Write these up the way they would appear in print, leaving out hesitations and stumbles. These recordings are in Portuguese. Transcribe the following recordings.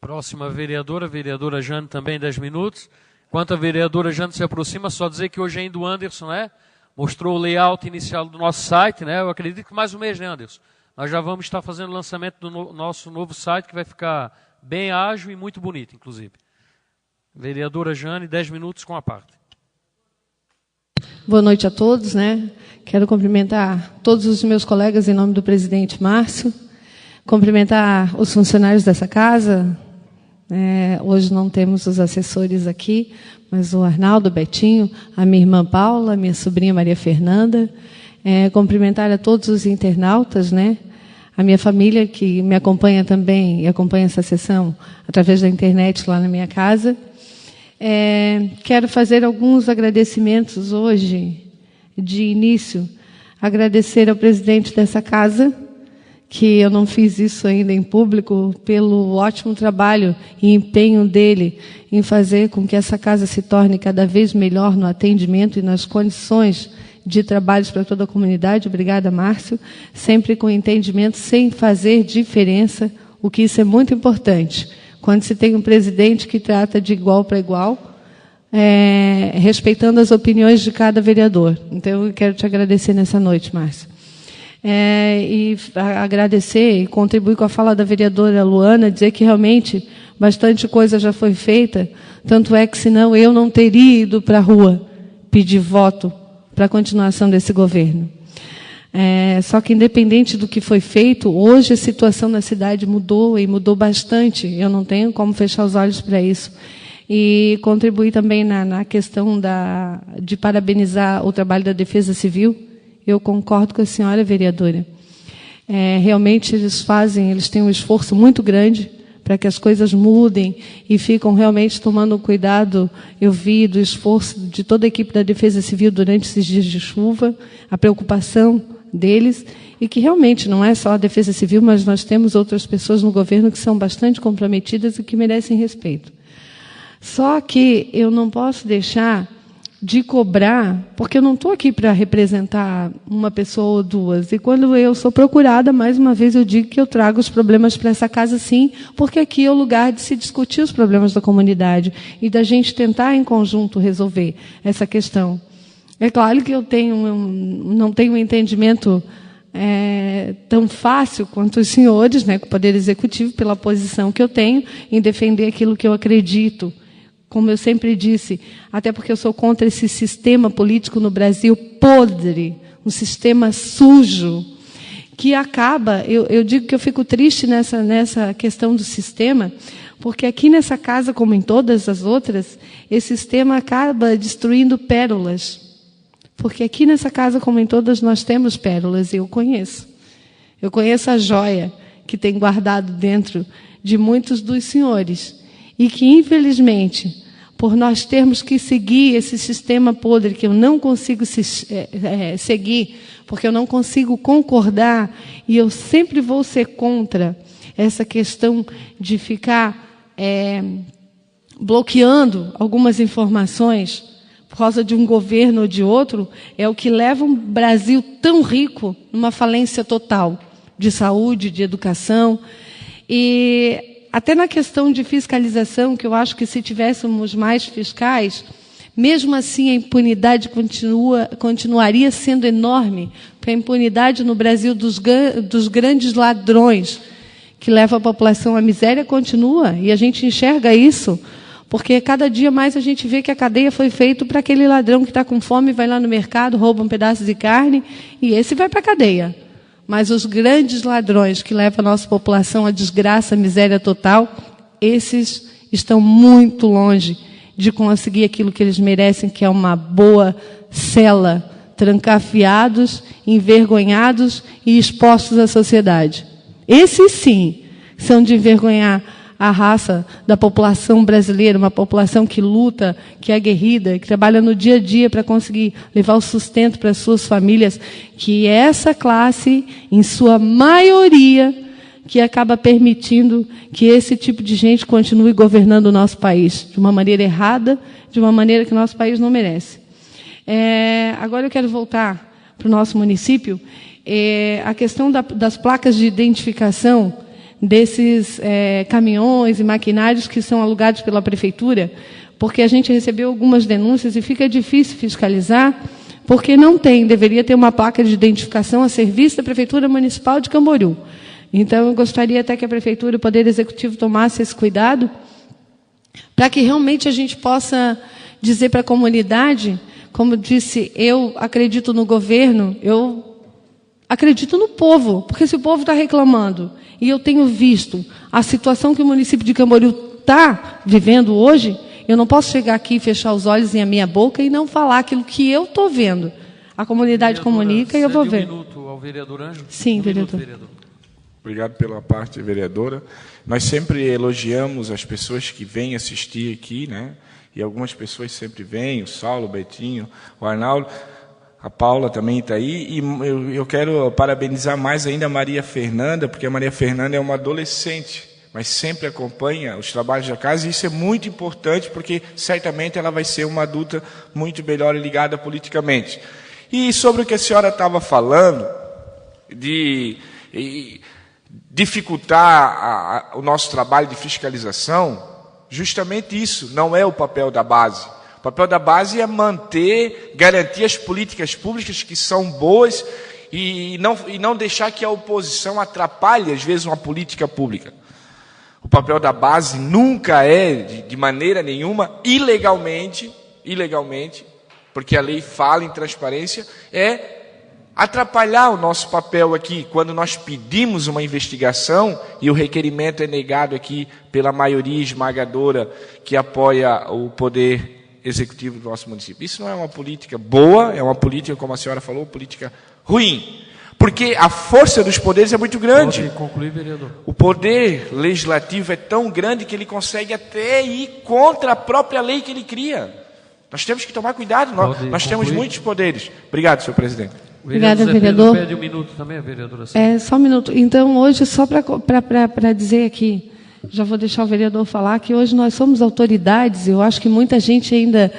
Próxima vereadora, vereadora Jane, também 10 minutos. Enquanto a vereadora Jane se aproxima, só dizer que hoje ainda o Anderson, né, mostrou o layout inicial do nosso site, né? Eu acredito que mais um mês, né, Anderson? Nós já vamos estar fazendo o lançamento do nosso novo site, que vai ficar bem ágil e muito bonito, inclusive. Vereadora Jane, 10 minutos com a parte. Boa noite a todos, né? Quero cumprimentar todos os meus colegas em nome do presidente Márcio, cumprimentar os funcionários dessa casa. Hoje não temos os assessores aqui, mas o Arnaldo, o Betinho, a minha irmã Paula, a minha sobrinha Maria Fernanda. Cumprimentar a todos os internautas, né? A minha família, que me acompanha também e acompanha essa sessão através da internet lá na minha casa. Quero fazer alguns agradecimentos hoje, de início. Agradecer ao presidente dessa casa, que eu não fiz isso ainda em público, pelo ótimo trabalho e empenho dele em fazer com que essa casa se torne cada vez melhor no atendimento e nas condições de trabalhos para toda a comunidade. Obrigada, Márcio. Sempre com entendimento, sem fazer diferença, o que isso é muito importante. Quando se tem um presidente que trata de igual para igual, respeitando as opiniões de cada vereador. Então, eu quero te agradecer nessa noite, Márcio. E agradecer e contribuir com a fala da vereadora Luana, dizer que realmente bastante coisa já foi feita, tanto é que senão eu não teria ido para a rua pedir voto para a continuação desse governo. Só que independente do que foi feito, hoje a situação na cidade mudou e mudou bastante, eu não tenho como fechar os olhos para isso. E contribuir também na questão de parabenizar o trabalho da Defesa Civil. Eu concordo com a senhora, vereadora. Realmente eles têm um esforço muito grande para que as coisas mudem e ficam realmente tomando cuidado. Eu vi do esforço de toda a equipe da Defesa Civil durante esses dias de chuva, a preocupação deles, e que realmente não é só a Defesa Civil, mas nós temos outras pessoas no governo que são bastante comprometidas e que merecem respeito. Só que eu não posso deixar de cobrar, porque eu não estou aqui para representar uma pessoa ou duas. E quando eu sou procurada, mais uma vez eu digo que eu trago os problemas para essa casa, sim, porque aqui é o lugar de se discutir os problemas da comunidade e da gente tentar, em conjunto, resolver essa questão. É claro que eu não tenho um entendimento tão fácil quanto os senhores, né, com o Poder Executivo, pela posição que eu tenho em defender aquilo que eu acredito. Como eu sempre disse, até porque eu sou contra esse sistema político no Brasil podre, um sistema sujo, que acaba... Eu digo que eu fico triste nessa questão do sistema, porque aqui nessa casa, como em todas as outras, esse sistema acaba destruindo pérolas. Porque aqui nessa casa, como em todas, nós temos pérolas, e eu conheço. Eu conheço a joia que tem guardado dentro de muitos dos senhores. E que, infelizmente, por nós termos que seguir esse sistema podre, que eu não consigo seguir, porque eu não consigo concordar, e eu sempre vou ser contra essa questão de ficar bloqueando algumas informações por causa de um governo ou de outro, é o que leva um Brasil tão rico numa falência total de saúde, de educação. E até na questão de fiscalização, que eu acho que se tivéssemos mais fiscais, mesmo assim a impunidade continuaria sendo enorme, porque a impunidade no Brasil dos grandes ladrões que levam a população à miséria continua, e a gente enxerga isso, porque cada dia mais a gente vê que a cadeia foi feita para aquele ladrão que está com fome, vai lá no mercado, rouba um pedaço de carne, e esse vai para a cadeia. Mas os grandes ladrões que levam a nossa população à desgraça, à miséria total, esses estão muito longe de conseguir aquilo que eles merecem, que é uma boa cela, trancafiados, envergonhados e expostos à sociedade. Esses, sim, são de envergonhar a raça da população brasileira, uma população que luta, que é aguerrida, que trabalha no dia a dia para conseguir levar o sustento para as suas famílias, que é essa classe, em sua maioria, que acaba permitindo que esse tipo de gente continue governando o nosso país de uma maneira errada, de uma maneira que o nosso país não merece. Agora eu quero voltar para o nosso município. A questão das placas de identificação desses caminhões e maquinários que são alugados pela prefeitura, porque a gente recebeu algumas denúncias e fica difícil fiscalizar, porque não tem, deveria ter uma placa de identificação a serviço da Prefeitura Municipal de Camboriú. Então, eu gostaria até que a Prefeitura e o Poder Executivo tomasse esse cuidado, para que realmente a gente possa dizer para a comunidade, como disse, eu acredito no governo, eu acredito no povo, porque se o povo está reclamando, e eu tenho visto a situação que o município de Camboriú está vivendo hoje, eu não posso chegar aqui e fechar os olhos e a minha boca e não falar aquilo que eu estou vendo. A comunidade comunica e eu vou ver. Um minuto ao vereador Ângelo. Sim, vereador. Obrigado pela parte, vereadora. Nós sempre elogiamos as pessoas que vêm assistir aqui, né? E algumas pessoas sempre vêm, o Saulo, o Betinho, o Arnaldo, a Paula também está aí. E eu quero parabenizar mais ainda a Maria Fernanda, porque a Maria Fernanda é uma adolescente, mas sempre acompanha os trabalhos da casa, e isso é muito importante, porque certamente ela vai ser uma adulta muito melhor e ligada politicamente. E sobre o que a senhora estava falando, de dificultar o nosso trabalho de fiscalização, justamente isso não é o papel da base. O papel da base é manter, garantir as políticas públicas que são boas e não deixar que a oposição atrapalhe, às vezes, uma política pública. O papel da base nunca é, de maneira nenhuma, ilegalmente, porque a lei fala em transparência, é atrapalhar o nosso papel aqui, quando nós pedimos uma investigação e o requerimento é negado aqui pela maioria esmagadora que apoia o poder executivo do nosso município. Isso não é uma política boa, é uma política, como a senhora falou, política ruim. Porque a força dos poderes é muito grande. Pode concluir, vereador. O poder legislativo é tão grande que ele consegue até ir contra a própria lei que ele cria. Nós temos que tomar cuidado, nós temos muitos poderes. Obrigado, senhor presidente. Obrigada, vereador. Pede um minuto também, vereadora. Só um minuto. Então, hoje, só para dizer aqui, já vou deixar o vereador falar, que hoje nós somos autoridades, eu acho que muita gente ainda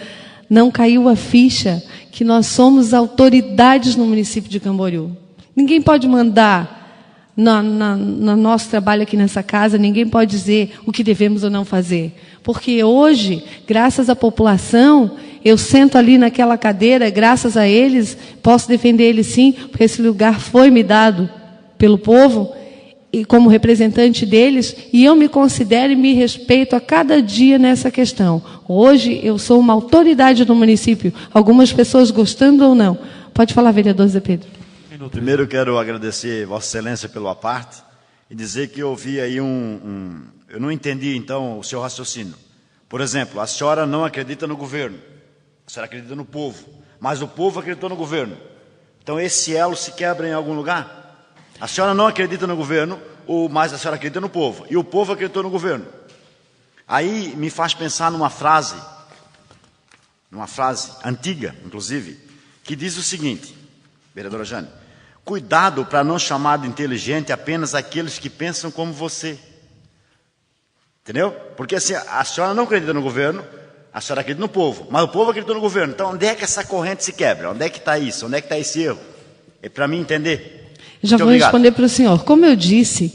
não caiu a ficha, que nós somos autoridades no município de Camboriú. Ninguém pode mandar no nosso trabalho aqui nessa casa, ninguém pode dizer o que devemos ou não fazer. Porque hoje, graças à população, eu sento ali naquela cadeira, graças a eles, posso defender eles sim, porque esse lugar foi me dado pelo povo, e como representante deles, e eu me considero e me respeito a cada dia nessa questão. Hoje, eu sou uma autoridade no município, algumas pessoas gostando ou não. Pode falar, vereador Zé Pedro. Primeiro, quero agradecer Vossa Excelência pelo aparte e dizer que eu ouvi aí eu não entendi, então, o seu raciocínio. Por exemplo, a senhora não acredita no governo, a senhora acredita no povo, mas o povo acreditou no governo. Então, esse elo se quebra em algum lugar? A senhora não acredita no governo, mas a senhora acredita no povo, e o povo acreditou no governo. Aí me faz pensar numa frase antiga, inclusive, que diz o seguinte, vereadora Jane: cuidado para não chamar de inteligente apenas aqueles que pensam como você. Entendeu? Porque assim, a senhora não acredita no governo, a senhora acredita no povo, mas o povo acredita no governo. Então, onde é que essa corrente se quebra? Onde é que está isso? Onde é que está esse erro? É para mim entender. Já vou responder para o senhor. Como eu disse,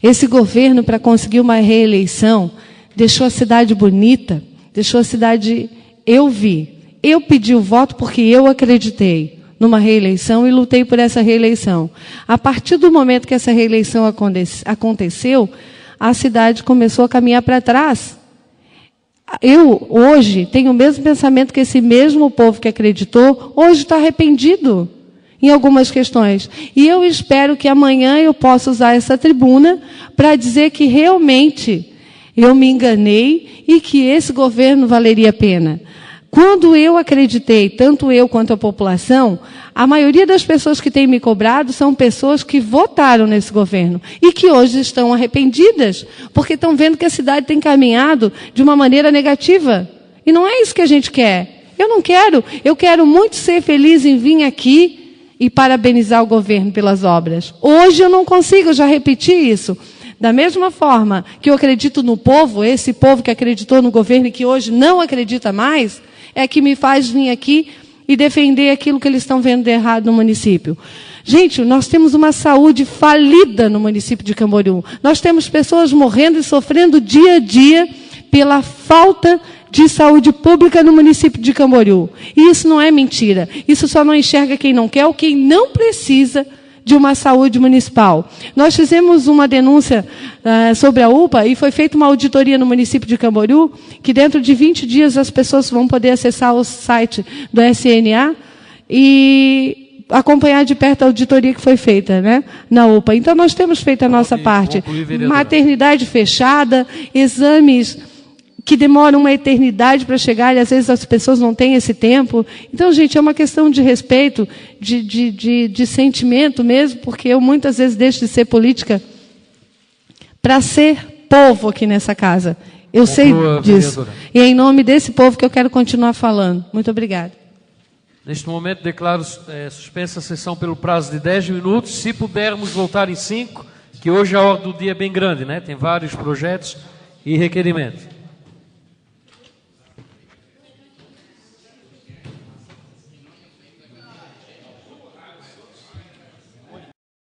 esse governo, para conseguir uma reeleição, deixou a cidade bonita, deixou a cidade... Eu pedi o voto porque eu acreditei numa reeleição e lutei por essa reeleição. A partir do momento que essa reeleição aconteceu, a cidade começou a caminhar para trás. Eu, hoje, tenho o mesmo pensamento que esse mesmo povo que acreditou, hoje está arrependido em algumas questões. E eu espero que amanhã eu possa usar essa tribuna para dizer que realmente eu me enganei e que esse governo valeria a pena. Quando eu acreditei, tanto eu quanto a população, a maioria das pessoas que têm me cobrado são pessoas que votaram nesse governo e que hoje estão arrependidas, porque estão vendo que a cidade tem caminhado de uma maneira negativa. E não é isso que a gente quer. Eu não quero. Eu quero muito ser feliz em vir aqui e parabenizar o governo pelas obras. Hoje eu não consigo, eu já repeti isso. Da mesma forma que eu acredito no povo, esse povo que acreditou no governo e que hoje não acredita mais, é que me faz vir aqui e defender aquilo que eles estão vendo de errado no município. Gente, nós temos uma saúde falida no município de Camboriú. Nós temos pessoas morrendo e sofrendo dia a dia pela falta de saúde pública no município de Camboriú. E isso não é mentira. Isso só não enxerga quem não quer ou quem não precisa de uma saúde municipal. Nós fizemos uma denúncia sobre a UPA e foi feita uma auditoria no município de Camboriú, que dentro de 20 dias as pessoas vão poder acessar o site do SNA e acompanhar de perto a auditoria que foi feita, né, na UPA. Então, nós temos feito a nossa parte. Maternidade fechada, exames que demoram uma eternidade para chegar, e às vezes as pessoas não têm esse tempo. Então, gente, é uma questão de respeito, de sentimento mesmo, porque eu muitas vezes deixo de ser política para ser povo aqui nessa casa. Eu sei disso. E é em nome desse povo que eu quero continuar falando. Muito obrigada. Neste momento, declaro suspensa a sessão pelo prazo de 10 minutos. Se pudermos voltar em 5, que hoje a ordem do dia é bem grande, né? Tem vários projetos e requerimentos.